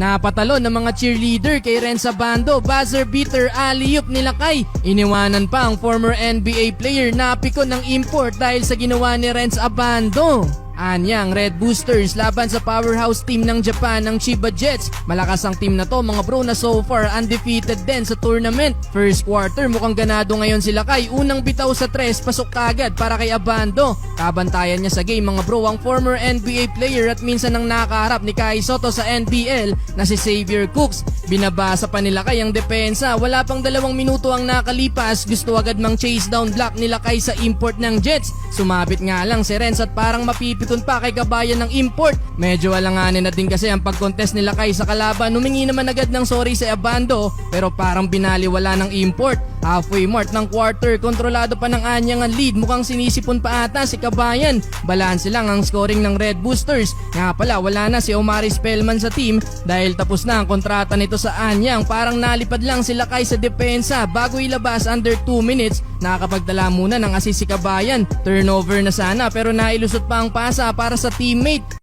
Napatalo ng mga cheerleader kay Renz Abando, buzzer beater alley-oop nila Kai. Iniwanan pa ang former NBA player na pikon ng import dahil sa ginawa ni Renz Abando. Anyang Red Boosters laban sa powerhouse team ng Japan, ng Chiba Jets. Malakas ang team na to mga bro na so far undefeated din sa tournament. First quarter mukhang ganado ngayon sila Kai. Unang bitaw sa 3, pasok kagad para kay Abando. Kabantayan niya sa game mga bro ang former NBA player at minsan ang nakaharap ni Kai Soto sa NBL na si Xavier Cooks. Binabasa pa nila Kai ang depensa. Wala pang 2 minuto ang nakalipas. Gusto agad mang chase down block nila Kai sa import ng Jets. Sumabit nga lang si Renz at parang mapipikon pa kay kabayan ng import. Medyo alanganin na din kasi ang pag-contest nila Kai sa kalaban. Humingi naman agad ng sorry sa Abando pero parang binaliwala ng import. Halfway mark ng quarter, kontrolado pa ng Anyang ang lead. Mukhang sinisipon pa ata si kabayan. Balanse lang ang scoring ng Red Boosters. Nga pala wala na si Omari Spellman sa team dahil tapos na ang kontrata nito sa Anyang. Parang nalipad lang sila Kai sa depensa. Bago ilabas under 2 minutes, nakakapagdala muna ng assist si kabayan. Turnover na sana pero nailusot pa ang pasa para sa teammate.